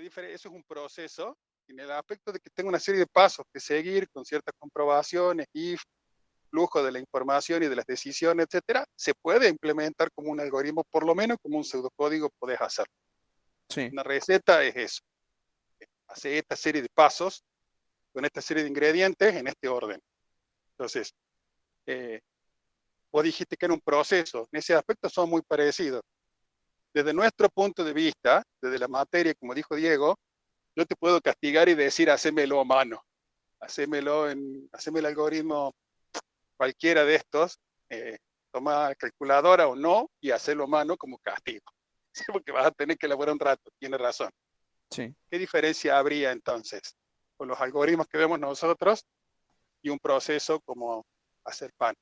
Eso es un proceso en el aspecto de que tengo una serie de pasos que seguir con ciertas comprobaciones y flujo de la información y de las decisiones, etcétera, se puede implementar como un algoritmo, por lo menos como un pseudocódigo podés hacer. Sí. Una receta es eso, hace esta serie de pasos con esta serie de ingredientes en este orden. Entonces, vos dijiste que era un proceso, en ese aspecto son muy parecidos. Desde nuestro punto de vista, desde la materia, como dijo Diego, yo te puedo castigar y decir, hacémelo a mano, haceme el algoritmo cualquiera de estos, toma calculadora o no, y hacerlo a mano como castigo. Sí, porque vas a tener que elaborar un rato, tiene razón. Sí. ¿Qué diferencia habría entonces con los algoritmos que vemos nosotros y un proceso como hacer pan?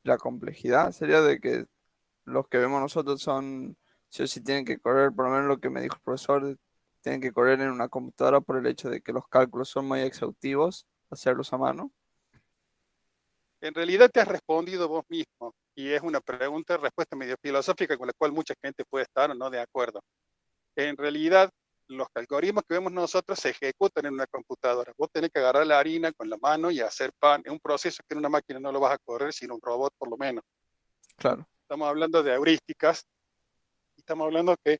La complejidad sería de que los que vemos nosotros son, sí o sí tienen que correr, por lo menos lo que me dijo el profesor, tienen que correr en una computadora por el hecho de que los cálculos son muy exhaustivos, hacerlos a mano. En realidad te has respondido vos mismo y es una pregunta respuesta medio filosófica con la cual mucha gente puede estar o no de acuerdo. En realidad, los algoritmos que vemos nosotros se ejecutan en una computadora. Vos tenés que agarrar la harina con la mano y hacer pan. Es un proceso que en una máquina no lo vas a correr, sino un robot por lo menos. Claro. Estamos hablando de heurísticas, estamos hablando de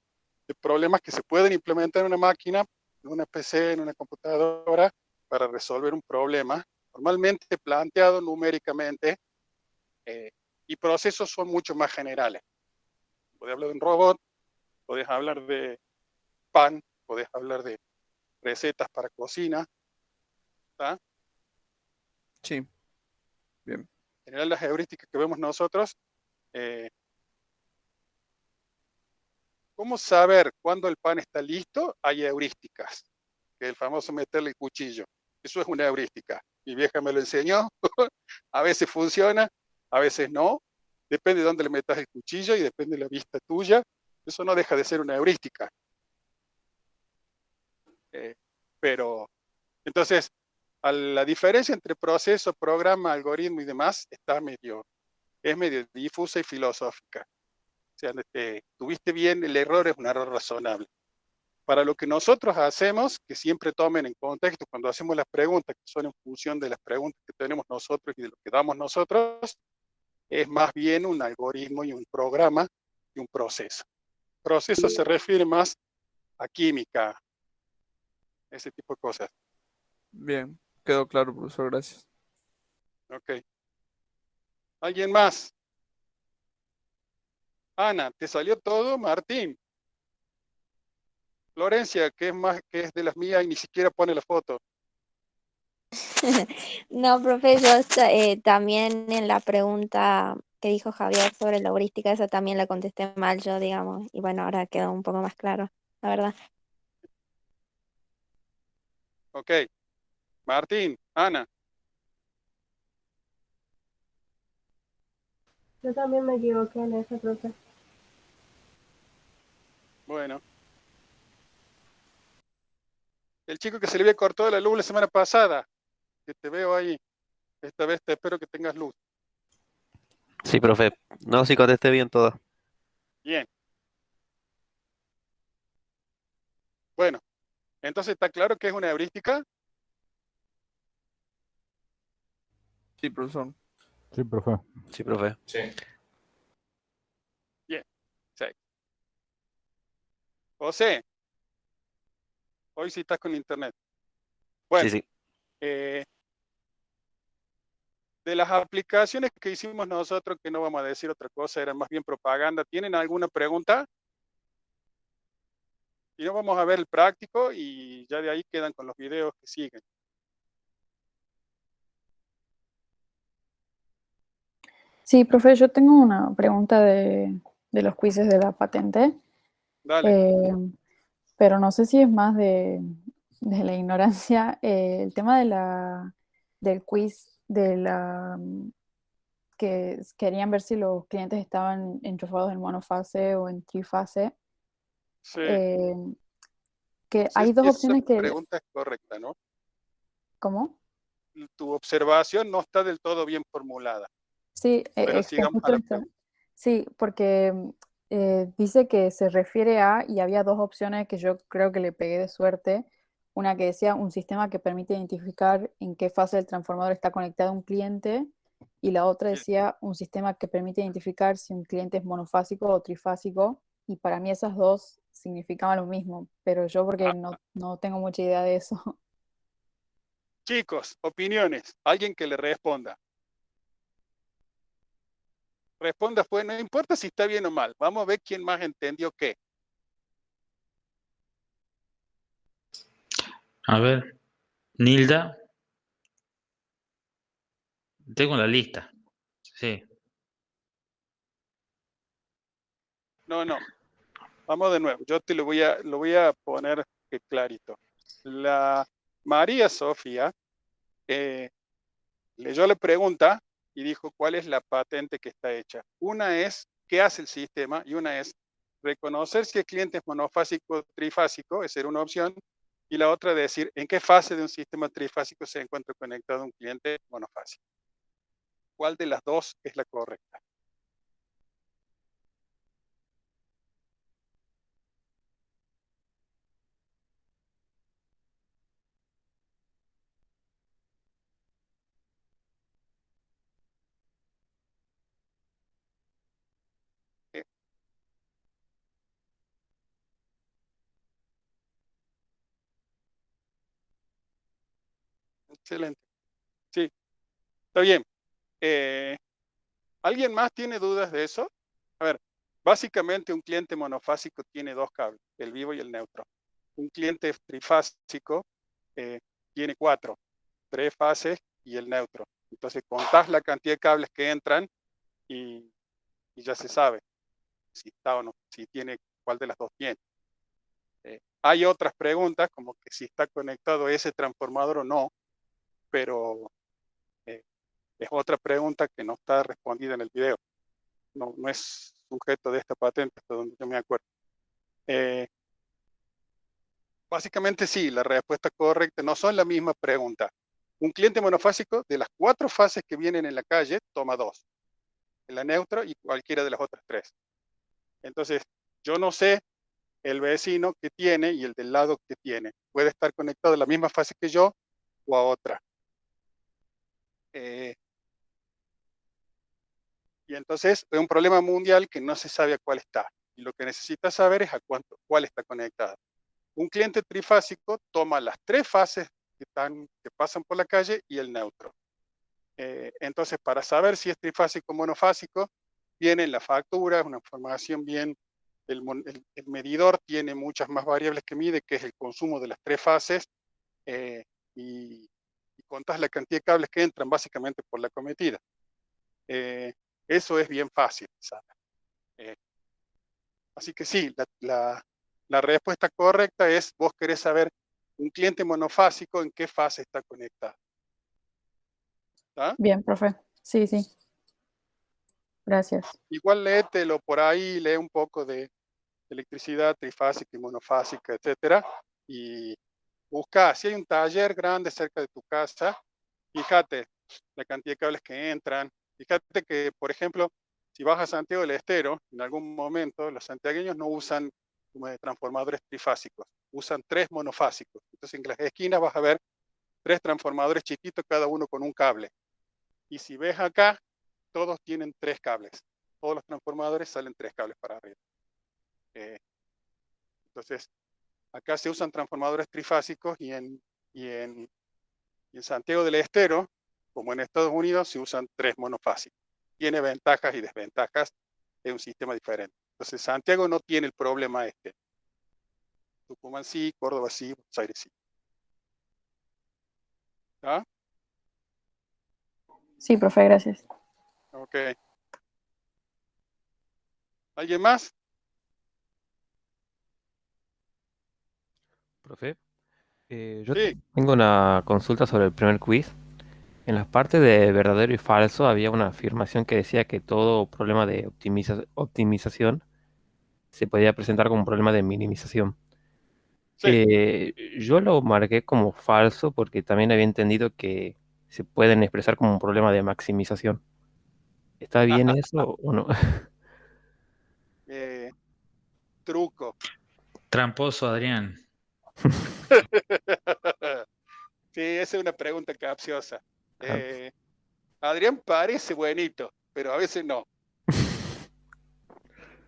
problemas que se pueden implementar en una máquina, en una PC, en una computadora, para resolver un problema, normalmente planteado numéricamente, eh, y procesos son mucho más generales. Podés hablar de un robot, podés hablar de pan, podés hablar de recetas para cocina, ¿tá? Sí. Bien. En general, las heurísticas que vemos nosotros, eh, ¿cómo saber cuándo el pan está listo? Hay heurísticas, que es el famoso meterle el cuchillo. Eso es una heurística. Mi vieja me lo enseñó, a veces funciona, a veces no, depende de dónde le metas el cuchillo y depende de la vista tuya, eso no deja de ser una heurística. Pero, entonces, la diferencia entre proceso, programa, algoritmo y demás es medio difusa y filosófica. O sea, tuviste bien, el error es un error razonable. Para lo que nosotros hacemos, que siempre tomen en contexto cuando hacemos las preguntas, que son en función de las preguntas que tenemos nosotros y de lo que damos nosotros, es más bien un algoritmo y un programa y un proceso. Proceso se refiere más a química, ese tipo de cosas. Bien. Quedó claro, profesor. Gracias. Ok. ¿Alguien más? Ana, ¿te salió todo? Martín. Florencia, que es de las mías y ni siquiera pone la foto. No, profe, yo también en la pregunta que dijo Javier sobre la heurística, esa también la contesté mal yo, digamos, y bueno, ahora quedó un poco más claro, la verdad. Ok. Martín, Ana. Yo también me equivoqué en ese proceso. Bueno. El chico que se le había cortado la luz la semana pasada, que te veo ahí. Esta vez te espero que tengas luz. Sí, profe. No, sí contesté bien todo. Bien. Bueno, entonces está claro que es una heurística. Sí, profesor. Sí, profe. Sí, profe. Sí. Bien. Sí. José, hoy sí estás con internet. Sí, Bueno, sí. de las aplicaciones que hicimos nosotros, que no vamos a decir otra cosa, eran más bien propaganda, ¿tienen alguna pregunta? Y no vamos a ver el práctico y ya de ahí quedan con los videos que siguen. Sí, profe, yo tengo una pregunta de los quizzes de la patente, Dale. pero no sé si es más de la ignorancia. El tema del quiz que querían ver si los clientes estaban enchufados en monofase o en trifase. Sí. eh, No que sé hay dos si esa opciones que... pregunta es correcta, ¿no? ¿Cómo? Tu observación no está del todo bien formulada, Sí, pero es que sigamos a justo la está. pregunta. Sí, porque Dice que se refiere a, y había dos opciones que yo creo que le pegué de suerte. Una que decía un sistema que permite identificar en qué fase del transformador está conectado un cliente, y la otra Bien. decía un sistema que permite identificar si un cliente es monofásico o trifásico, y para mí esas dos significaban lo mismo, pero yo porque Ah, no tengo mucha idea de eso. chicos, opiniones. Alguien que le responda. Responda, pues, no importa si está bien o mal. Vamos a ver quién más entendió qué. A ver, Nilda, tengo la lista. Sí. No, no. Vamos de nuevo. Yo te lo voy a poner clarito. La María Sofía leyó la pregunta y dijo cuál es la patente que está hecha. Una es qué hace el sistema y una es reconocer si el cliente es monofásico o trifásico, esa era una opción, y la otra decir en qué fase de un sistema trifásico se encuentra conectado un cliente monofásico. ¿Cuál de las dos es la correcta? Eh, Excelente. Sí, está bien. Eh, ¿Alguien más tiene dudas de eso? A ver, básicamente un cliente monofásico tiene dos cables, el vivo y el neutro. Un cliente trifásico eh, tiene cuatro, tres fases y el neutro. Entonces contás la cantidad de cables que entran y, y ya se sabe si está o no, si tiene, cuál de las dos tiene. Hay otras preguntas, como que si está conectado ese transformador o no, pero eh, es otra pregunta que no está respondida en el video. No es sujeto de esta patente, hasta donde yo me acuerdo. Básicamente sí, la respuesta correcta no son la misma pregunta. Un cliente monofásico, de las cuatro fases que vienen en la calle, toma dos, la neutra y cualquiera de las otras tres. Entonces, yo no sé el vecino que tiene y el del lado que tiene. Puede estar conectado a la misma fase que yo o a otra. Y entonces es un problema mundial que no se sabe a cuál está. Y lo que necesita saber es cuál está conectado. Un cliente trifásico toma las tres fases que pasan por la calle y el neutro. Entonces, para saber si es trifásico o monofásico, viene en la factura, es una información bien, el medidor tiene muchas más variables que mide, que es el consumo de las tres fases, eh, y, y contás la cantidad de cables que entran básicamente por la cometida. Eso es bien fácil, ¿sabes? Así que sí, la respuesta correcta es, vos querés saber un cliente monofásico en qué fase está conectado. ¿Tá? Bien, profe. Sí, sí. Gracias. Igual léetelo por ahí, lee un poco de electricidad trifásica y monofásica, etcétera, y busca, si hay un taller grande cerca de tu casa, fíjate la cantidad de cables que entran, fíjate que, por ejemplo, si vas a Santiago del Estero, en algún momento los santiagueños no usan transformadores trifásicos, usan tres monofásicos. Entonces en las esquinas vas a ver tres transformadores chiquitos, cada uno con un cable. Y si ves acá, todos tienen tres cables. Todos los transformadores salen tres cables para arriba. Entonces, acá se usan transformadores trifásicos y en Santiago del Estero, como en Estados Unidos, se usan tres monofásicos. Tiene ventajas y desventajas, es un sistema diferente. Entonces, Santiago no tiene el problema este. Tucumán sí, Córdoba sí, Buenos Aires sí. ¿Ah? Sí, profe, gracias. Ok. ¿Alguien más? Profe, yo Sí. tengo una consulta sobre el primer quiz. En las partes de verdadero y falso había una afirmación que decía que todo problema de optimización se podía presentar como un problema de minimización. Sí. Yo lo marqué como falso porque también había entendido que se pueden expresar como un problema de maximización. ¿Está bien eso o no? truco. Tramposo, Adrián. Sí, esa es una pregunta capciosa. Adrián parece buenito, pero a veces no.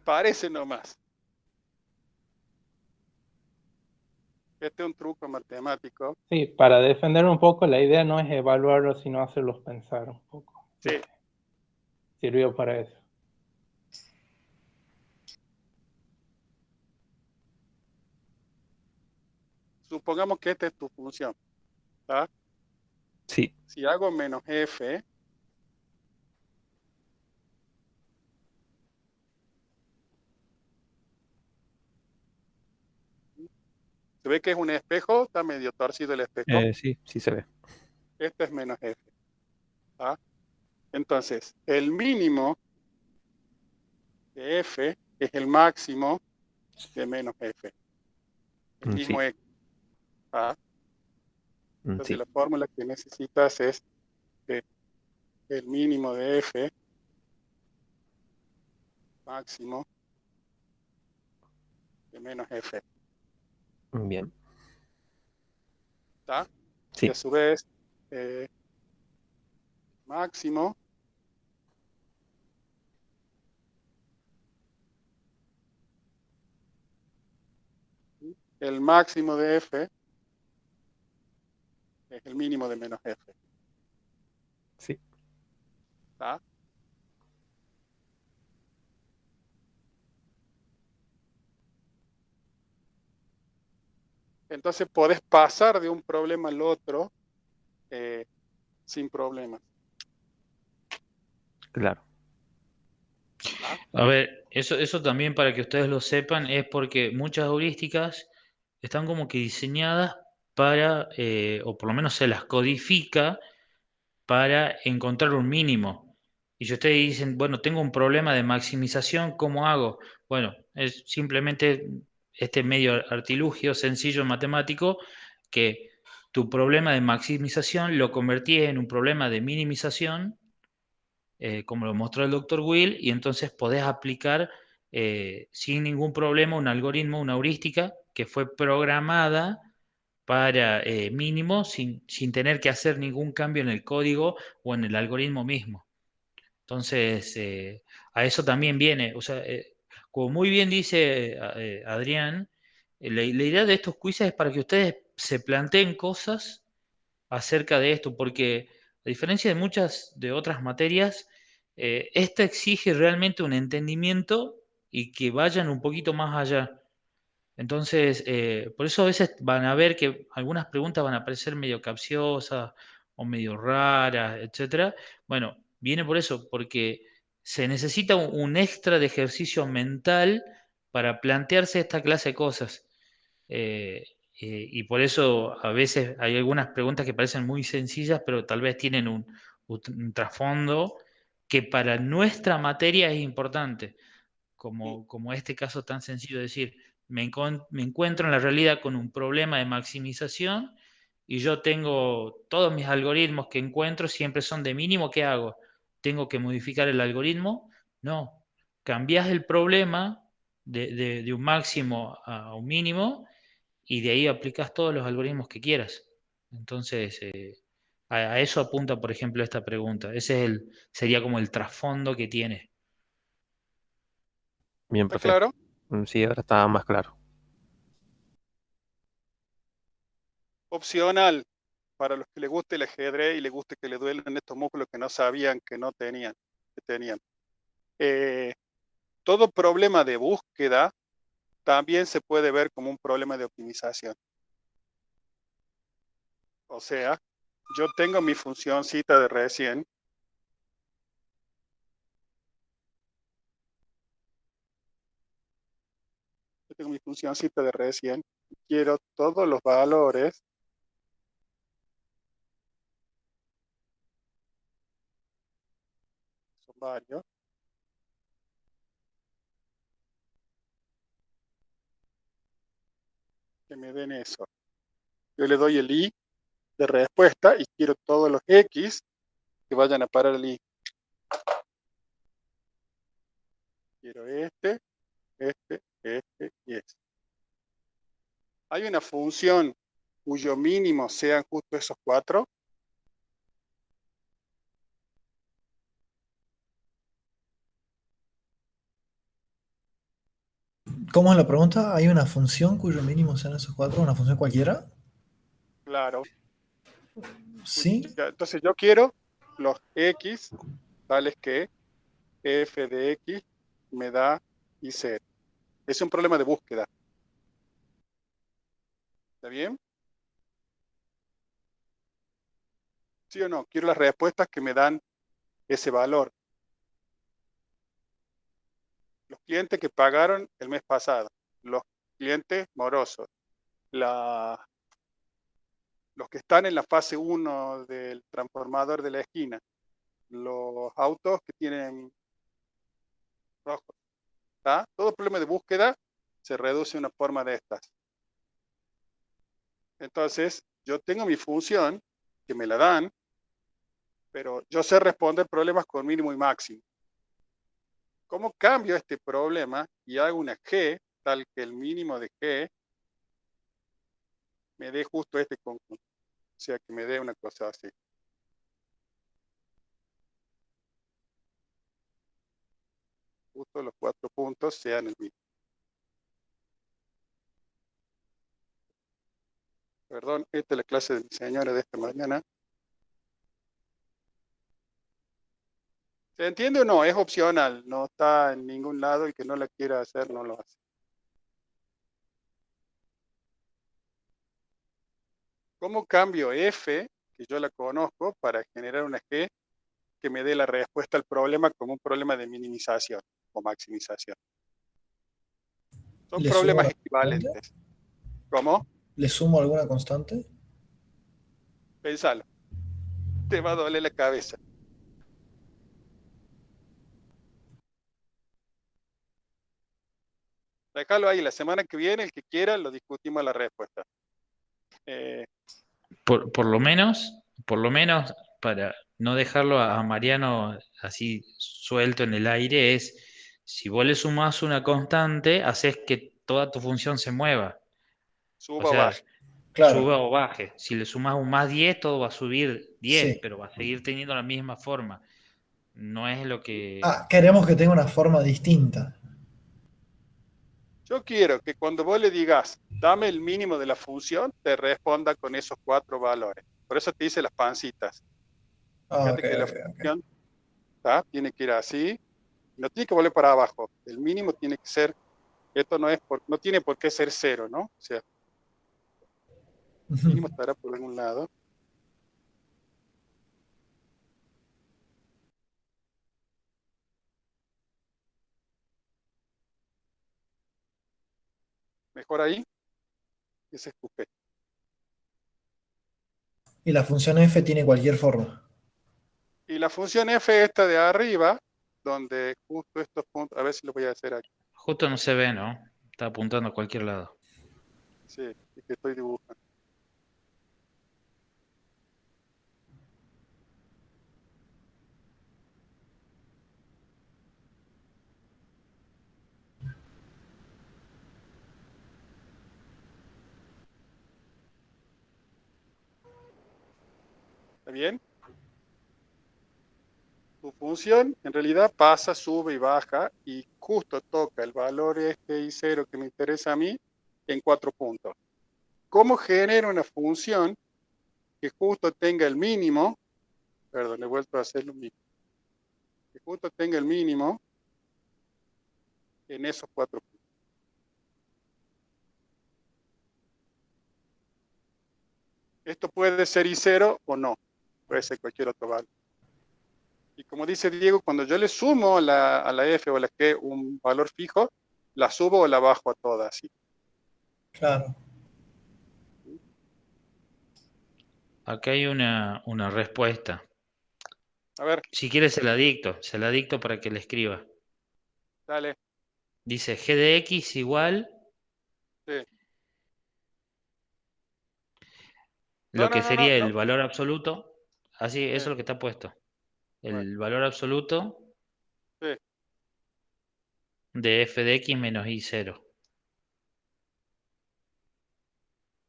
Parece nomás. Este es un truco matemático. Sí, para defender un poco, la idea no es evaluarlos, sino hacerlos pensar un poco. Sí. Sirvió para eso. Supongamos que esta es tu función. ¿Tá? Sí. Si hago menos f, ¿se ve que es un espejo? Está medio torcido el espejo. Sí, sí se ve. Este es menos f. ¿Tá? Entonces, el mínimo de f es el máximo de menos f. El mismo Sí. x. ¿Tá? Entonces, Sí. la fórmula que necesitas es que el mínimo de f máximo de menos f. Bien. ¿Tá? Y Sí. a su vez, máximo el máximo de f es el mínimo de menos f. Sí. ¿Tá? Entonces podés pasar de un problema al otro sin problemas. Claro. ¿Tá? A ver, eso también para que ustedes lo sepan es porque muchas heurísticas están como que diseñadas para, o por lo menos se las codifica para encontrar un mínimo. Y si ustedes dicen, bueno, tengo un problema de maximización, ¿cómo hago? Bueno, es simplemente este medio artilugio sencillo matemático que tu problema de maximización lo convertís en un problema de minimización, como lo mostró el doctor Will, y entonces podés aplicar sin ningún problema un algoritmo, una heurística que fue programada para mínimo sin tener que hacer ningún cambio en el código o en el algoritmo mismo. Entonces, a eso también viene, o sea, como muy bien dice Adrián, la idea de estos quizzes es para que ustedes se planteen cosas acerca de esto, porque a diferencia de muchas de otras materias, esta exige realmente un entendimiento y que vayan un poquito más allá. Entonces, por eso a veces van a ver que algunas preguntas van a parecer medio capciosas o medio raras, etcétera. Bueno, viene por eso, porque se necesita un extra de ejercicio mental para plantearse esta clase de cosas. Eh, y por eso a veces hay algunas preguntas que parecen muy sencillas, pero tal vez tienen un trasfondo que para nuestra materia es importante, como este caso tan sencillo de decir, me encuentro en la realidad con un problema de maximización y yo tengo todos mis algoritmos que encuentro siempre son de mínimo. ¿Qué hago? ¿Tengo que modificar el algoritmo? No. Cambias el problema de un máximo a un mínimo y de ahí aplicas todos los algoritmos que quieras. Entonces, a eso apunta, por ejemplo, esta pregunta. Ese es sería como el trasfondo que tiene. Bien, ¿Está profe. claro? Sí, ahora está más claro. Opcional, para los que les guste el ajedrez y les guste que les duelen estos músculos que no sabían que no tenían, que tenían. Todo problema de búsqueda también se puede ver como un problema de optimización. O sea, yo tengo mi funcióncita de recién. Yo tengo mi funcióncita de recién. Quiero todos los valores son varios. Que me den eso. Yo le doy el i de respuesta y quiero todos los x que vayan a parar el i. Quiero este F y S. Hay una función cuyo mínimo sean justo esos 4. ¿Cómo es la pregunta? ¿Hay una función cuyo mínimo sean esos 4? ¿Una función cualquiera? Claro. Sí. Entonces yo quiero los X tales que F de X me da Y0. Es un problema de búsqueda. ¿Está bien? ¿Sí o no? Quiero las respuestas que me dan ese valor. Los clientes que pagaron el mes pasado, los clientes morosos, los que están en la fase 1 del transformador de la esquina, los autos que tienen rojo. ¿Está? Todo problema de búsqueda se reduce a una forma de estas. Entonces, yo tengo mi función que me la dan, pero yo sé responder problemas con mínimo y máximo. ¿Cómo cambio este problema y hago una G tal que el mínimo de G me dé justo este conjunto? O sea, que me dé una cosa así. Justo los 4 puntos sean el mismo. Perdón, esta es la clase de mi señora de esta mañana. ¿Se entiende o no? Es opcional, no está en ningún lado. El que no la quiera hacer no lo hace. ¿Cómo cambio F, que yo la conozco, para generar una G que me dé la respuesta al problema como un problema de minimización o maximización? Son ¿Le sumo problemas la constante? equivalentes. ¿Cómo? ¿Le sumo alguna constante? Pensalo. Te va a doler la cabeza. Déjalo ahí. La semana que viene, el que quiera, lo discutimos la respuesta. Por lo menos, para no dejarlo a Mariano así suelto en el aire, es si vos le sumás una constante, haces que toda tu función se mueva. O Suba o sea, baje. Claro, suba o baje. Si le sumás un más 10 todo va a subir 10 sí. pero va a seguir teniendo la misma forma. No es lo que... Ah, queremos que tenga una forma distinta. Yo quiero que cuando vos le digas, dame el mínimo de la función, te responda con esos 4 valores. Por eso te hice las pancitas. Ah, Fíjate ok, que la ok, ok. función tiene que ir así, no tiene que volver para abajo. El mínimo tiene que ser, esto no tiene por qué ser 0, ¿no? O sea, el Ujú. mínimo estará por algún lado. Mejor ahí, ese es tu P. Y la función f tiene cualquier forma. Y la función f esta de arriba, donde justo estos puntos, a ver si lo voy a hacer aquí. Justo no se ve, ¿no? Está apuntando a cualquier lado. Sí, es que estoy dibujando. ¿Está bien? Tu función en realidad pasa, sube y baja y justo toca el valor este y 0 que me interesa a mí en 4 puntos. ¿Cómo genero una función que justo tenga el mínimo? Perdón, he vuelto a hacer lo mismo. Que justo tenga el mínimo en esos 4 puntos. Esto puede ser y0 o no. Puede ser cualquier otro valor. Y como dice Diego, cuando yo le sumo a la f o a la g un valor fijo, la subo o la bajo a todas. ¿Sí? Claro. Acá hay una respuesta. A ver, Si quieres se la dicto para que le escriba. dale. Dice g de x igual Sí. No, lo no, que no, no, sería no. el valor absoluto. Así, eso es Sí, lo que está puesto. bueno, El valor absoluto sí. de f de x menos y0.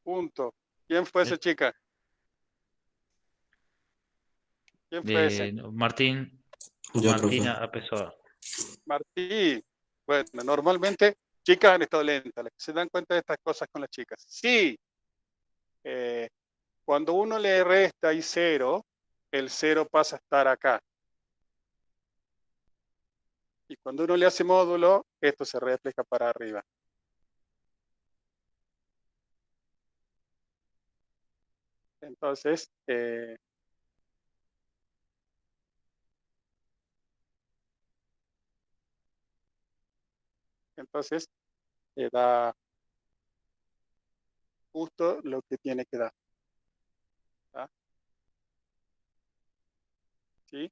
Punto. ¿Quién fue esa chica? ¿Quién fue ese? Martín, Yo, Martín profe. Apessoa. Martí. Bueno, normalmente chicas han estado lentas, las que se dan cuenta de estas cosas con las chicas. Sí, cuando uno le resta y cero, el cero pasa a estar acá. Y cuando uno le hace módulo, esto se refleja para arriba. Entonces, da justo lo que tiene que dar. ¿Tá? ¿Sí?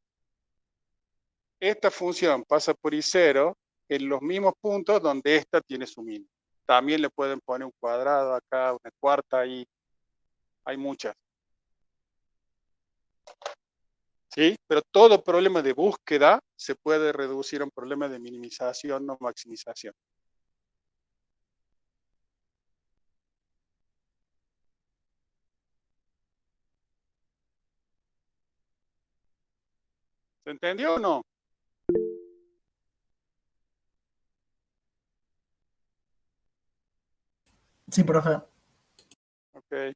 Esta función pasa por I0 en los mismos puntos donde esta tiene su mínimo. También le pueden poner un cuadrado acá, una cuarta ahí. Hay muchas. ¿Sí? Pero todo problema de búsqueda se puede reducir a un problema de minimización, no maximización. ¿Se entendió o no? Sí, profe. Ok.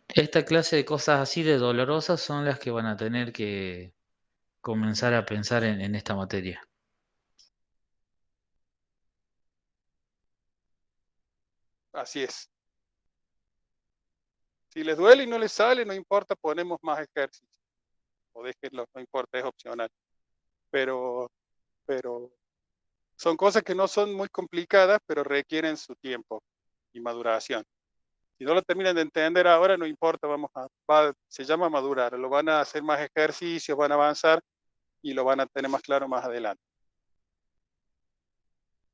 Esta clase de cosas así de dolorosas son las que van a tener que comenzar a pensar en esta materia. Así es. Si les duele y no les sale, no importa, ponemos más ejercicios. O déjenlo, no importa, es opcional. Pero son cosas que no son muy complicadas, pero requieren su tiempo y maduración. Si no lo terminan de entender ahora, no importa, se llama madurar. Lo van a hacer más ejercicios, van a avanzar y lo van a tener más claro más adelante.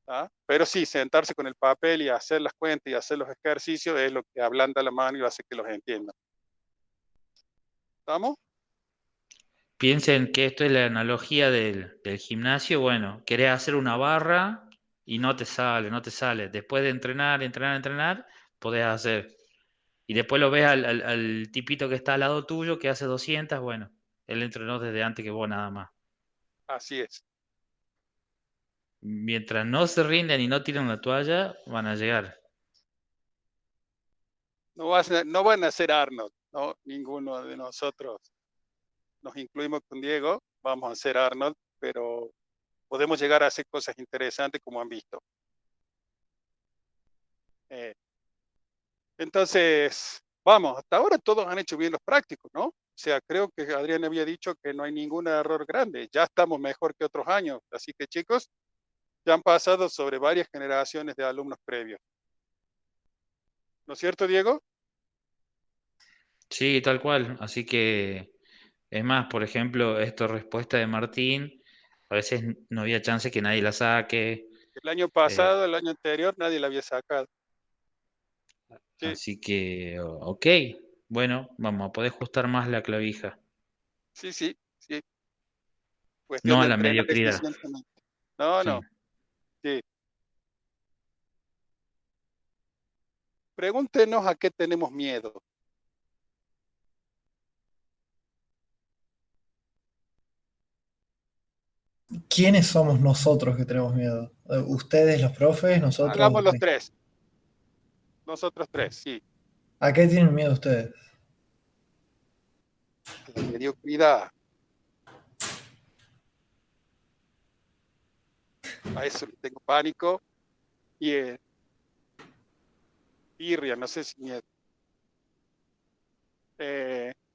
¿Ah? Pero sí, sentarse con el papel y hacer las cuentas y hacer los ejercicios es lo que ablanda la mano y hace que los entiendan. ¿Estamos? Piensen que esto es la analogía del gimnasio. Bueno, querés hacer una barra y no te sale, no te sale. Después de entrenar, podés hacer. Y después lo ves al tipito que está al lado tuyo que hace 200, bueno, él entrenó desde antes que vos nada más. Así es. Mientras no se rinden y no tiren la toalla, van a llegar. No van a ser Arnold, ¿no? Ninguno de nosotros nos incluimos con Diego, vamos a ser Arnold, pero podemos llegar a hacer cosas interesantes como han visto. Entonces, vamos, hasta ahora todos han hecho bien los prácticos, ¿no? O sea, creo que Adrián había dicho que no hay ningún error grande, ya estamos mejor que otros años, así que chicos, ya han pasado sobre varias generaciones de alumnos previos. ¿No es cierto, Diego? Sí, tal cual. Así que, es más, por ejemplo, esta respuesta de Martín, a veces no había chance que nadie la saque. El año eh, pasado, el año anterior, nadie la había sacado. Sí, Así que, ok, bueno, vamos a poder ajustar más la clavija, sí. Cuestión no a de la entrenar mediocridad. eficientemente. No, Sí. sí. Pregúntenos a qué tenemos miedo. ¿Quiénes somos nosotros que tenemos miedo? ¿Ustedes, los profes, nosotros? Hagamos los tres. Nosotros tres, sí. ¿A qué tienen miedo ustedes? La mediocridad. A eso le tengo pánico. Y tirria, no sé si miedo.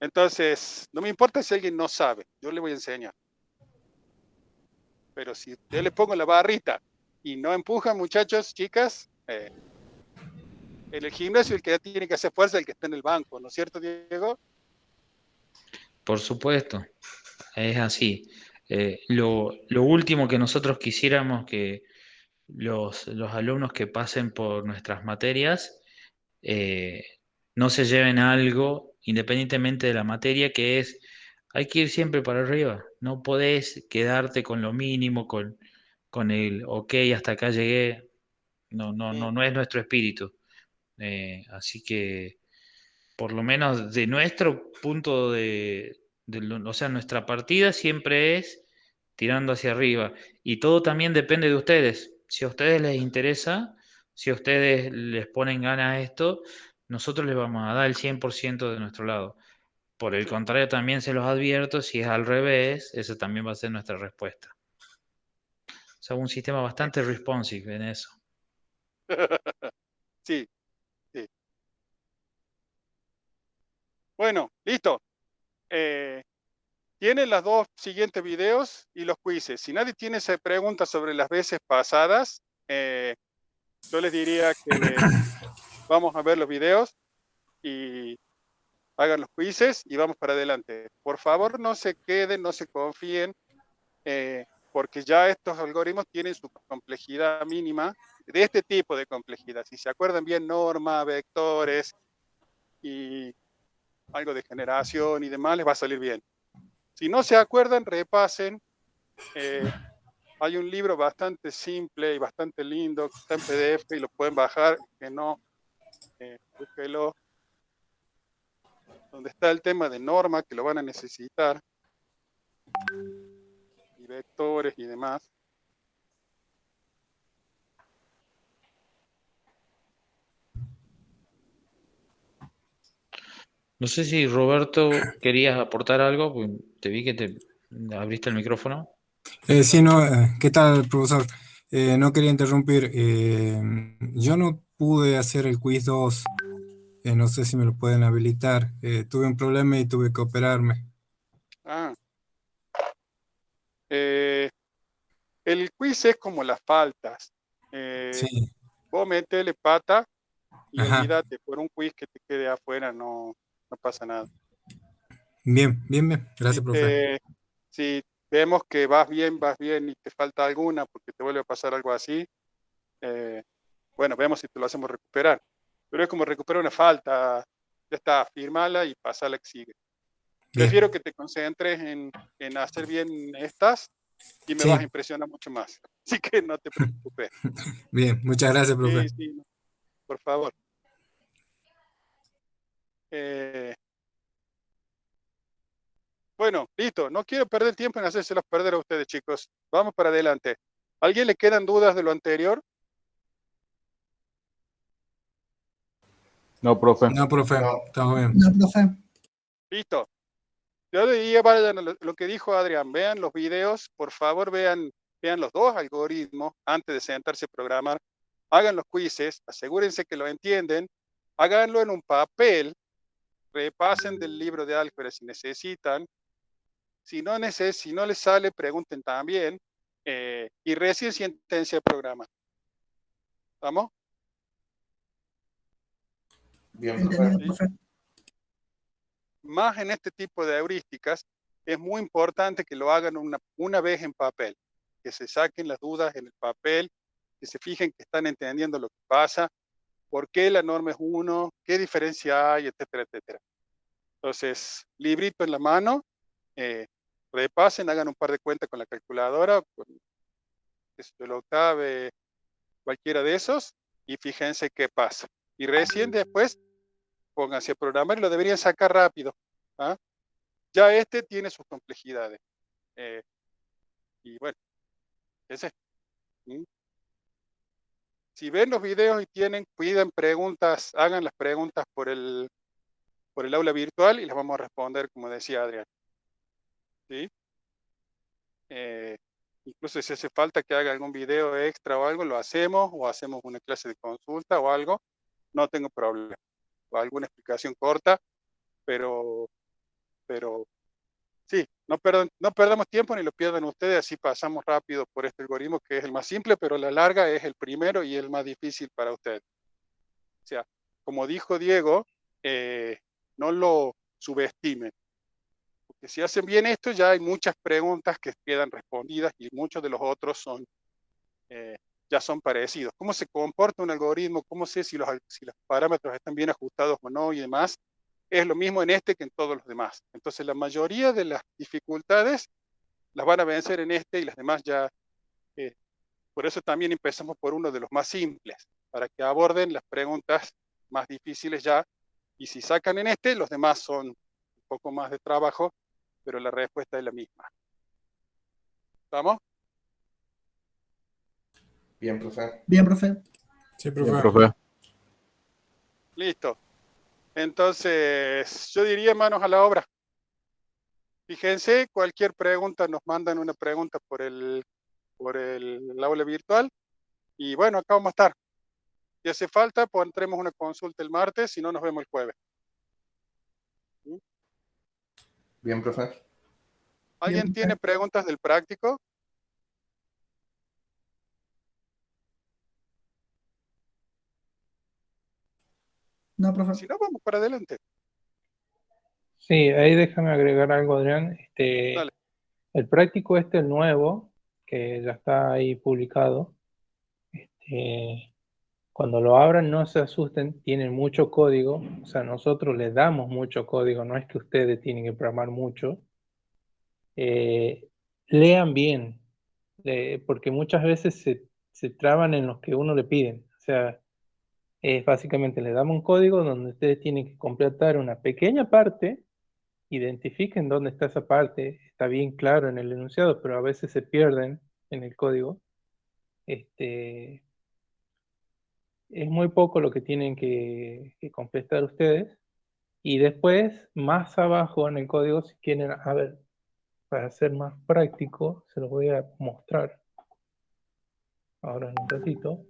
Entonces, no me importa si alguien no sabe, yo le voy a enseñar. Pero si yo le pongo la barrita y no empuja, muchachos, chicas, en el gimnasio el que tiene que hacer fuerza es el que está en el banco, ¿no es cierto, Diego? Por supuesto, es así. Lo último que nosotros quisiéramos que los alumnos que pasen por nuestras materias eh, no se lleven algo, independientemente de la materia, que es, hay que ir siempre para arriba. No podés quedarte con lo mínimo, con el, ok, hasta acá llegué. no es nuestro espíritu. Así que, por lo menos de nuestro punto o sea, nuestra partida siempre es tirando hacia arriba. Y todo también depende de ustedes. Si a ustedes les interesa, si a ustedes les ponen ganas a esto, nosotros les vamos a dar el 100% de nuestro lado. Por el contrario, también se los advierto, si es al revés, esa también va a ser nuestra respuesta. O sea, un sistema bastante responsive en eso. Sí, sí. Bueno, listo. Tienen los dos siguientes videos y los quizzes. Si nadie tiene preguntas sobre las veces pasadas, yo les diría que vamos a ver los videos y hagan los quizzes y vamos para adelante. Por favor, no se queden, no se confíen, porque ya estos algoritmos tienen su complejidad mínima, de este tipo de complejidad. Si se acuerdan bien, norma, vectores y algo de generación y demás, les va a salir bien. Si no se acuerdan, repasen. Hay un libro bastante simple y bastante lindo, que está en PDF y lo pueden bajar, que no, búsquelo, donde está el tema de norma, que lo van a necesitar, y vectores y demás. No sé si Roberto querías aportar algo, porque te vi que te abriste el micrófono. Sí, no, ¿qué tal, profesor? No quería interrumpir. Yo no pude hacer el quiz 2. No sé si me lo pueden habilitar. Tuve un problema y tuve que operarme. Ah. El quiz es como las faltas. Sí, Vos metele pata y ajá. olvídate, por un quiz que te quede afuera no pasa nada. Bien, bien, bien. Si, Gracias, profe. si vemos que vas bien y te falta alguna porque te vuelve a pasar algo así, bueno, vemos si te lo hacemos recuperar. Pero es como recuperar una falta, ya está, firmala y pasa la que sigue. Bien. Prefiero que te concentres en hacer bien estas y me Sí. vas a impresionar mucho más. Así que no te preocupes. Bien, muchas gracias, profe. Sí, sí, no, por favor. Bueno, listo. No quiero perder tiempo en hacérselos perder a ustedes, chicos. Vamos para adelante. ¿Alguien le quedan dudas de lo anterior? No, profe. No, profe. Estamos bien. No, profe. Listo. Yo le diría, vayan a lo que dijo Adrián, vean los videos, por favor vean los dos algoritmos antes de sentarse a programar, hagan los quizzes, asegúrense que lo entienden, háganlo en un papel, repasen del libro de álgebra si necesitan, si no les sale, pregunten también, y recién siéntense a programar. ¿Vamos? Bien, Entendido, profe. profe. Más en este tipo de heurísticas, es muy importante que lo hagan una vez en papel, que se saquen las dudas en el papel, que se fijen que están entendiendo lo que pasa, por qué la norma es 1, qué diferencia hay, etcétera, etcétera. Entonces, librito en la mano, repasen, hagan un par de cuentas con la calculadora, con el Octave, cualquiera de esos, y fíjense qué pasa. Y recién después, pónganse a programar y lo deberían sacar rápido. ¿Ah? Ya este tiene sus complejidades. Y bueno, ese. Si ven los videos y piden preguntas, hagan las preguntas por el aula virtual y las vamos a responder, como decía Adrián. ¿Sí? Incluso si hace falta que haga algún video extra o algo, lo hacemos, o hacemos una clase de consulta o algo, no tengo problema. O alguna explicación corta, pero sí, no perdamos tiempo ni lo pierdan ustedes, así pasamos rápido por este algoritmo que es el más simple, pero a la larga es el primero y el más difícil para ustedes. O sea, como dijo Diego, no lo subestimen. Porque si hacen bien esto, ya hay muchas preguntas que quedan respondidas y muchos de los otros ya son parecidos. ¿Cómo se comporta un algoritmo? ¿Cómo sé si los parámetros están bien ajustados o no y demás? Es lo mismo en este que en todos los demás. Entonces, la mayoría de las dificultades las van a vencer en este y las demás ya Por eso también empezamos por uno de los más simples, para que aborden las preguntas más difíciles ya, y si sacan en este, los demás son un poco más de trabajo, pero la respuesta es la misma. ¿Vamos? Bien, profe. Bien, profe. Sí, Bien, profe. profe. Listo. Entonces, yo diría manos a la obra. Fíjense, cualquier pregunta, nos mandan una pregunta por el aula virtual. Y bueno, acá vamos a estar. Si hace falta, pues entremos una consulta el martes, si no, nos vemos el jueves. ¿Sí? Bien, profe. ¿Alguien Bien, tiene preguntas del práctico? no, profe. Si no, vamos para adelante. Sí, ahí déjame agregar algo, Adrián. Dale. El práctico el nuevo, que ya está ahí publicado, cuando lo abran no se asusten, tienen mucho código, o sea, nosotros les damos mucho código, no es que ustedes tienen que programar mucho. Lean bien, porque muchas veces se traban en los que uno le piden. O sea, básicamente le damos un código donde ustedes tienen que completar una pequeña parte, identifiquen dónde está esa parte, está bien claro en el enunciado, pero a veces se pierden en el código. Es muy poco lo que tienen que completar ustedes. Y después, más abajo en el código, si quieren, a ver, para ser más práctico, se los voy a mostrar ahora en un ratito.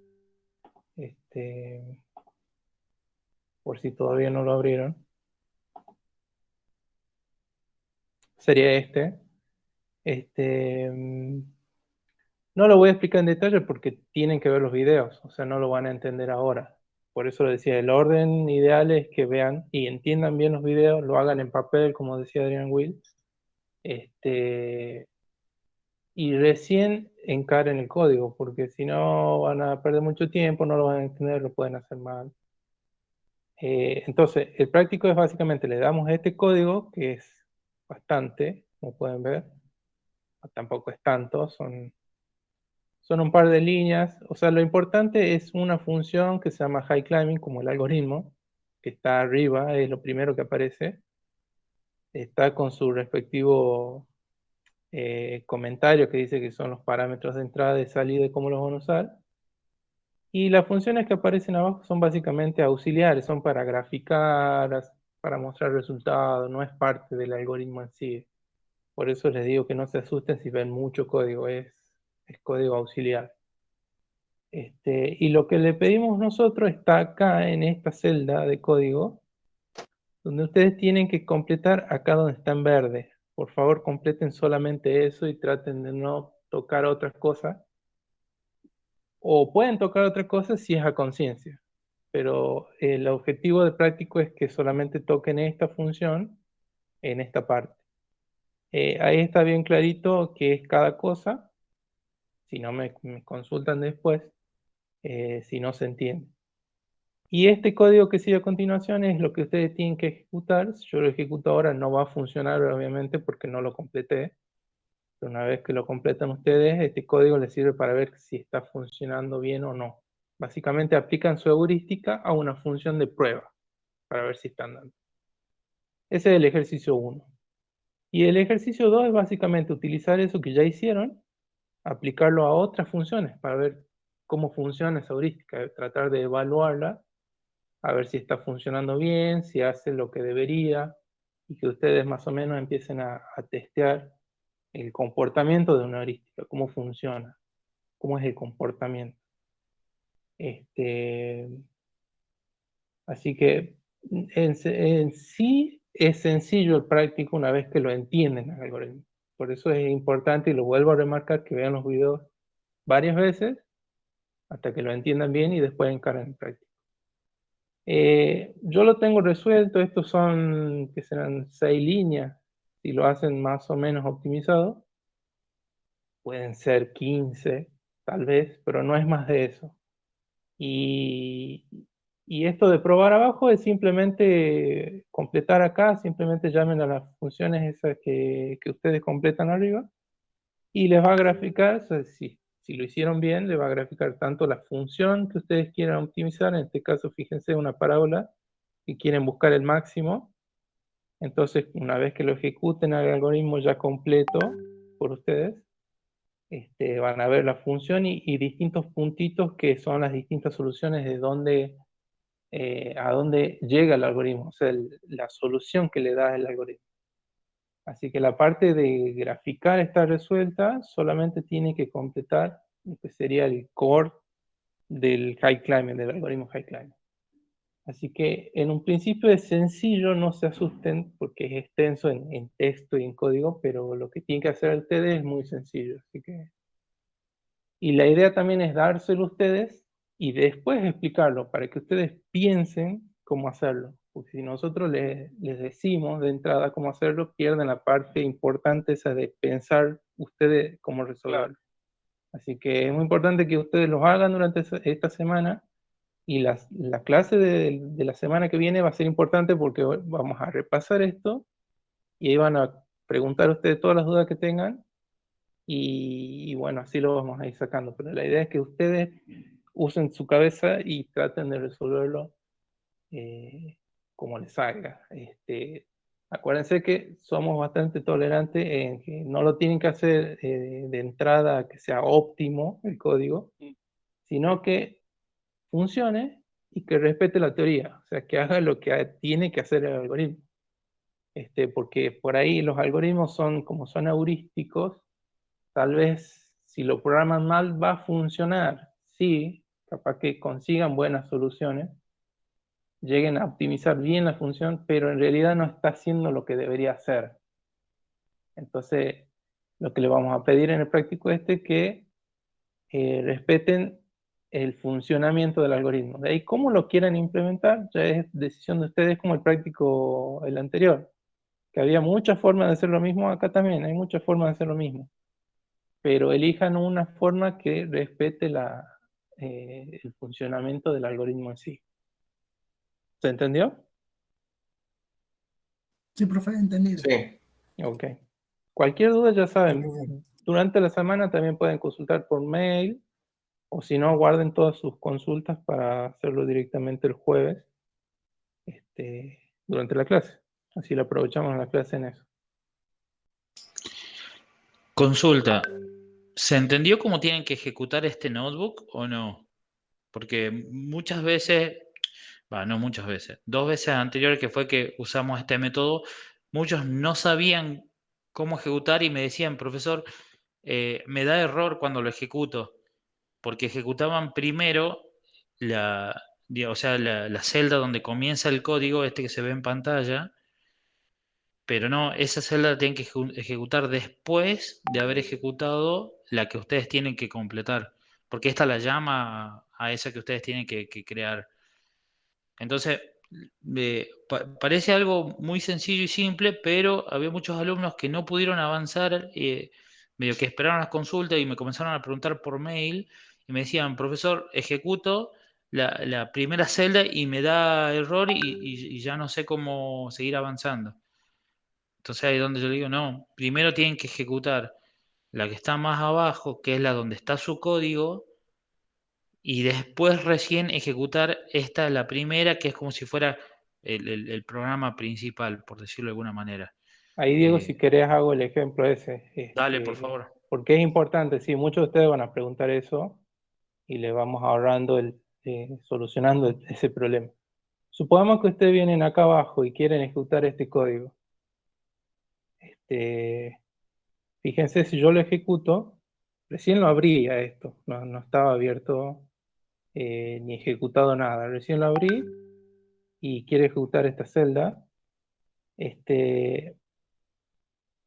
Por si todavía no lo abrieron. Sería no lo voy a explicar en detalle porque tienen que ver los videos, o sea, no lo van a entender ahora. Por eso les decía, el orden ideal es que vean y entiendan bien los videos, lo hagan en papel, como decía Adrian Will, y recién encaren el código, porque si no van a perder mucho tiempo, no lo van a entender, lo pueden hacer mal. Entonces, el práctico es básicamente, le damos este código, que es bastante, como pueden ver, tampoco es tanto, son un par de líneas. O sea, lo importante es una función que se llama high climbing, como el algoritmo, que está arriba, es lo primero que aparece. Está con su respectivo comentario que dice que son los parámetros de entrada y salida y cómo los van a usar. Y las funciones que aparecen abajo son básicamente auxiliares, son para graficar, para mostrar resultados, no es parte del algoritmo en sí. Por eso les digo que no se asusten si ven mucho código, es código auxiliar. Y lo que le pedimos nosotros está acá en esta celda de código, donde ustedes tienen que completar acá donde está en verde. Por favor, completen solamente eso y traten de no tocar otras cosas. O pueden tocar otras cosas si es a conciencia. Pero el objetivo de práctico es que solamente toquen esta función en esta parte. Ahí está bien clarito qué es cada cosa. Si no me consultan después, si no se entiende. Y este código que sigue a continuación es lo que ustedes tienen que ejecutar. Si yo lo ejecuto ahora no va a funcionar obviamente porque no lo completé. Pero una vez que lo completan ustedes, este código les sirve para ver si está funcionando bien o no. Básicamente aplican su heurística a una función de prueba para ver si están dando. Ese es el ejercicio 1. Y el ejercicio 2 es básicamente utilizar eso que ya hicieron, aplicarlo a otras funciones para ver cómo funciona esa heurística, tratar de evaluarla, a ver si está funcionando bien, si hace lo que debería, y que ustedes más o menos empiecen a testear el comportamiento de una heurística, cómo funciona, cómo es el comportamiento. Así que en sí es sencillo el práctico una vez que lo entienden el algoritmo. Por eso es importante, y lo vuelvo a remarcar, que vean los videos varias veces hasta que lo entiendan bien y después encaren el práctico. Yo lo tengo resuelto, estos son, que serán 6 líneas, si lo hacen más o menos optimizado. Pueden ser 15, tal vez, pero no es más de eso. Y esto de probar abajo es simplemente completar acá, simplemente llamen a las funciones esas que ustedes completan arriba y les va a graficar, o sea, si Si lo hicieron bien, le va a graficar tanto la función que ustedes quieran optimizar, en este caso fíjense una parábola, y quieren buscar el máximo. Entonces, una vez que lo ejecuten al algoritmo ya completo por ustedes, van a ver la función y distintos puntitos que son las distintas soluciones de dónde, a dónde llega el algoritmo, o sea, la solución que le da el algoritmo. Así que la parte de graficar está resuelta, solamente tiene que completar lo que sería el core del high climate, del algoritmo high climate. Así que en un principio es sencillo, no se asusten porque es extenso en texto y en código, pero lo que tienen que hacer ustedes es muy sencillo. Así que... Y la idea también es dárselo a ustedes y después explicarlo para que ustedes piensen cómo hacerlo. Porque si nosotros les decimos de entrada cómo hacerlo, pierden la parte importante esa de pensar ustedes cómo resolverlo. Así que es muy importante que ustedes lo hagan durante esta semana. Y la clase de la semana que viene va a ser importante porque vamos a repasar esto y ahí van a preguntar ustedes todas las dudas que tengan y bueno, así lo vamos a ir sacando. Pero la idea es que ustedes usen su cabeza y traten de resolverlo como les salga. Acuérdense que somos bastante tolerantes en que no lo tienen que hacer de entrada que sea óptimo el código, sino que funcione y que respete la teoría, o sea, que haga lo que tiene que hacer el algoritmo. Porque por ahí los algoritmos son, como son heurísticos, tal vez si lo programan mal va a funcionar, sí, capaz que consigan buenas soluciones, lleguen a optimizar bien la función, pero en realidad no está haciendo lo que debería hacer. Entonces, lo que le vamos a pedir en el práctico es que respeten el funcionamiento del algoritmo. De ahí cómo lo quieran implementar ya es decisión de ustedes, como el práctico, el anterior, que había muchas formas de hacer lo mismo, acá también hay muchas formas de hacer lo mismo, pero elijan una forma que respete el funcionamiento del algoritmo en sí. ¿Se entendió? Sí, profe, entendido. Sí. Ok. Cualquier duda ya Sí, saben, profe. durante la semana también pueden consultar por mail, o si no, guarden todas sus consultas para hacerlo directamente el jueves durante la clase. Así lo aprovechamos la clase en eso. Consulta, ¿se entendió cómo tienen que ejecutar este notebook o no? Porque muchas veces, no muchas veces, 2 veces anteriores que fue que usamos este método, muchos no sabían cómo ejecutar y me decían, profesor, me da error cuando lo ejecuto, porque ejecutaban primero o sea, la celda donde comienza el código, que se ve en pantalla, pero no, esa celda la tienen que ejecutar después de haber ejecutado la que ustedes tienen que completar, porque esta la llama a esa que ustedes tienen que crear. Entonces, parece algo muy sencillo y simple, pero había muchos alumnos que no pudieron avanzar, medio que esperaron las consultas y me comenzaron a preguntar por mail y me decían, profesor, ejecuto la primera celda y me da error y ya no sé cómo seguir avanzando. Entonces ahí es donde yo digo, no, primero tienen que ejecutar la que está más abajo, que es la donde está su código, y después recién ejecutar la primera, que es como si fuera el programa principal, por decirlo de alguna manera. Ahí, Diego, si querés hago el ejemplo ese. Dale, por favor. Porque es importante, sí, muchos de ustedes van a preguntar eso y le vamos ahorrando, solucionando ese problema. Supongamos que ustedes vienen acá abajo y quieren ejecutar este código. Fíjense, si yo lo ejecuto, recién lo abría esto, no estaba abierto ni ejecutado nada. Recién lo abrí y quiero ejecutar esta celda.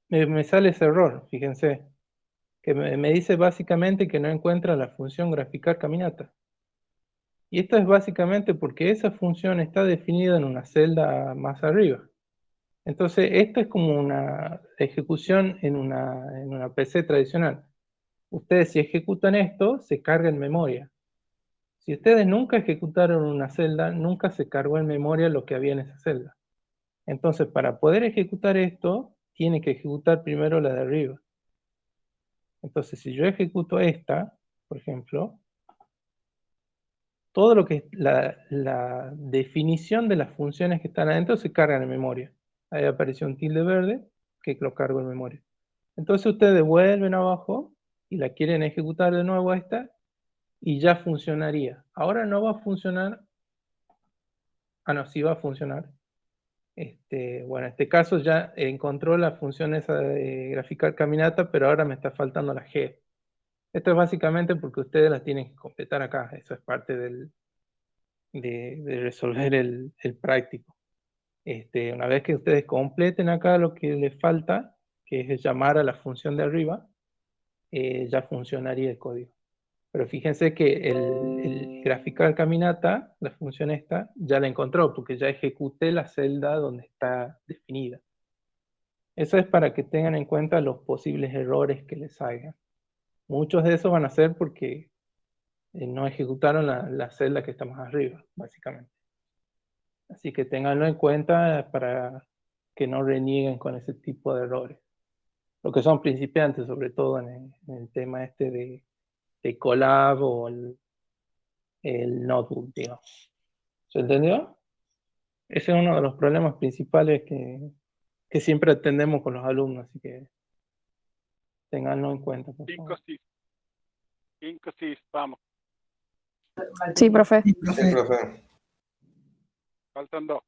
Me sale ese error, fíjense, que me dice básicamente que no encuentra la función graficar caminata. Y esto es básicamente porque esa función está definida en una celda más arriba. Entonces, esto es como una ejecución en una PC tradicional. Ustedes si ejecutan esto, se carga en memoria. Si ustedes nunca ejecutaron una celda, nunca se cargó en memoria lo que había en esa celda. Entonces, para poder ejecutar esto, tiene que ejecutar primero la de arriba. Entonces, si yo ejecuto esta, por ejemplo, todo lo que es la definición de las funciones que están adentro se cargan en memoria. Ahí apareció un tilde verde que lo cargo en memoria. Entonces ustedes vuelven abajo y la quieren ejecutar de nuevo esta y ya funcionaría. Ahora no va a funcionar. Ah, no, sí va a funcionar. Bueno, en este caso ya encontró la función esa de graficar caminata, pero ahora me está faltando la G. Esto es básicamente porque ustedes la tienen que completar acá. Eso es parte de resolver el práctico. Una vez que ustedes completen acá lo que les falta, que es llamar a la función de arriba, ya funcionaría el código. Pero fíjense que el graficar caminata, la función esta, ya la encontró, porque ya ejecuté la celda donde está definida. Eso es para que tengan en cuenta los posibles errores que les salgan. Muchos de esos van a ser porque no ejecutaron la celda que está más arriba, básicamente. Así que ténganlo en cuenta para que no renieguen con ese tipo de errores. Lo que son principiantes, sobre todo en el tema de Colab o el notebook, digamos. ¿Se entendió? Ese es uno de los problemas principales que siempre atendemos con los alumnos, así que ténganlo en cuenta, por favor. 5, 6, vamos. Sí, profe. Sí, profe. Faltan 2.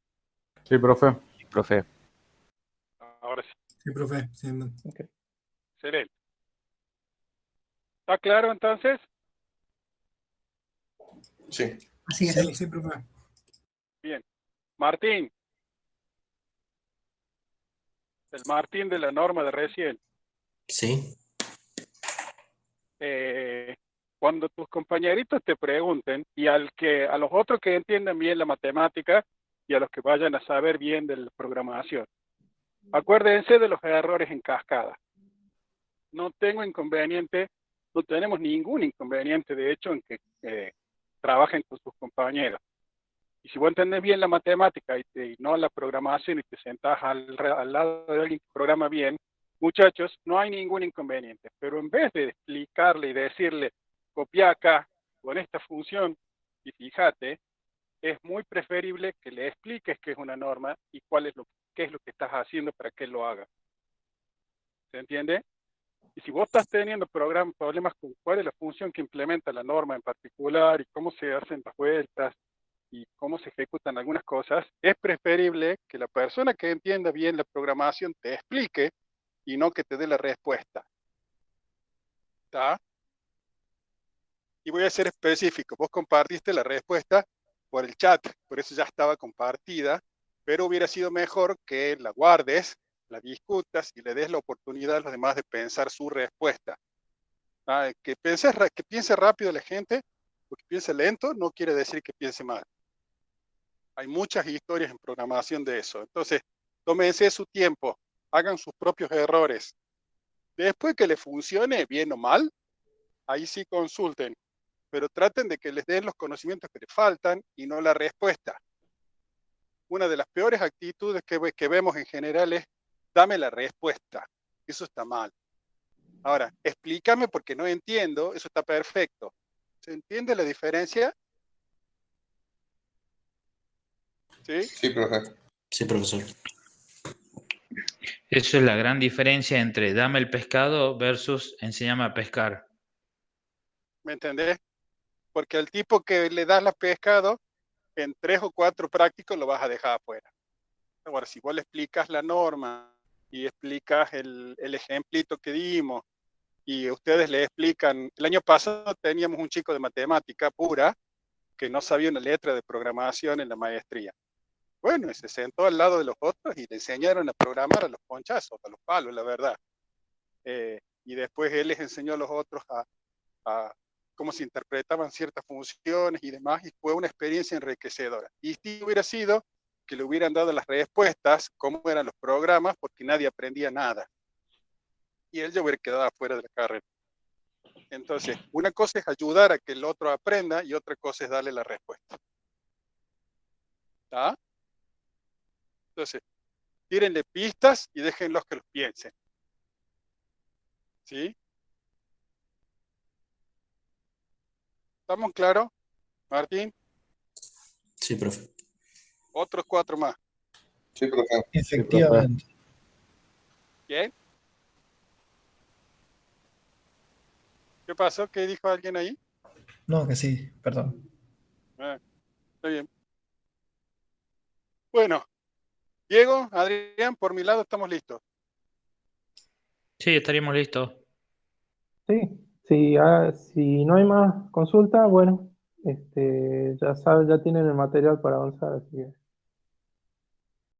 Sí, profe. Sí, profe. Ahora sí. Sí, profe. Sí, Okay. Excelente. ¿Está claro entonces? Sí. Así es. sí, sí, profe. Bien. Martín. El Martín de la norma de recién. Sí. Cuando tus compañeritos te pregunten, y a los otros que entiendan bien la matemática y a los que vayan a saber bien de la programación, acuérdense de los errores en cascada. No tengo inconveniente, no tenemos ningún inconveniente, de hecho, en que trabajen con sus compañeros. Y si vos entendés bien la matemática y no la programación y te sentás al lado de alguien que programa bien, muchachos, no hay ningún inconveniente. Pero en vez de explicarle y decirle, copia acá con esta función y fíjate, es muy preferible que le expliques qué es una norma y qué es lo que estás haciendo para que él lo haga. ¿Se entiende? Y si vos estás teniendo problemas con cuál es la función que implementa la norma en particular y cómo se hacen las vueltas y cómo se ejecutan algunas cosas, es preferible que la persona que entienda bien la programación te explique y no que te dé la respuesta. ¿Está? Y voy a ser específico. Vos compartiste la respuesta por el chat, por eso ya estaba compartida, pero hubiera sido mejor que la guardes, la discutas y le des la oportunidad a los demás de pensar su respuesta. Que piense rápido la gente, porque piense lento no quiere decir que piense mal. Hay muchas historias en programación de eso. Entonces, tómense su tiempo, hagan sus propios errores. Después que les funcione, bien o mal, ahí sí consulten, pero traten de que les den los conocimientos que les faltan y no la respuesta. Una de las peores actitudes que vemos en general es, dame la respuesta. Eso está mal. Ahora, explícame porque no entiendo, eso está perfecto. ¿Se entiende la diferencia? ¿Sí? Sí, profe. Sí, profesor. Eso es la gran diferencia entre dame el pescado versus enséñame a pescar. ¿Me entendés? Porque al tipo que le das la pescado, en 3 o 4 prácticos lo vas a dejar afuera. Ahora, si vos le explicas la norma y explicas el ejemplito que dimos y ustedes le explican, el año pasado teníamos un chico de matemática pura que no sabía una letra de programación en la maestría. Bueno, y se sentó al lado de los otros y le enseñaron a programar a los ponchazos, a los palos, la verdad. Y después él les enseñó a los otros a cómo se interpretaban ciertas funciones y demás, y fue una experiencia enriquecedora. Y si hubiera sido que le hubieran dado las respuestas, cómo eran los programas, porque nadie aprendía nada. Y él ya hubiera quedado afuera de la carrera. Entonces, una cosa es ayudar a que el otro aprenda y otra cosa es darle la respuesta. ¿Está? Entonces, tírenle pistas y déjenlos que los piensen. ¿Sí? ¿Estamos claros? Martín, Sí, profe. otros 4 más. Sí, profe. Efectivamente. ¿Bien? ¿Qué pasó? ¿Qué dijo alguien ahí? No, que sí, perdón. Ah, está bien. Bueno, Diego, Adrián, por mi lado estamos listos. Sí, estaríamos listos. Sí, si no hay más consulta, bueno, ya tienen el material para avanzar, así que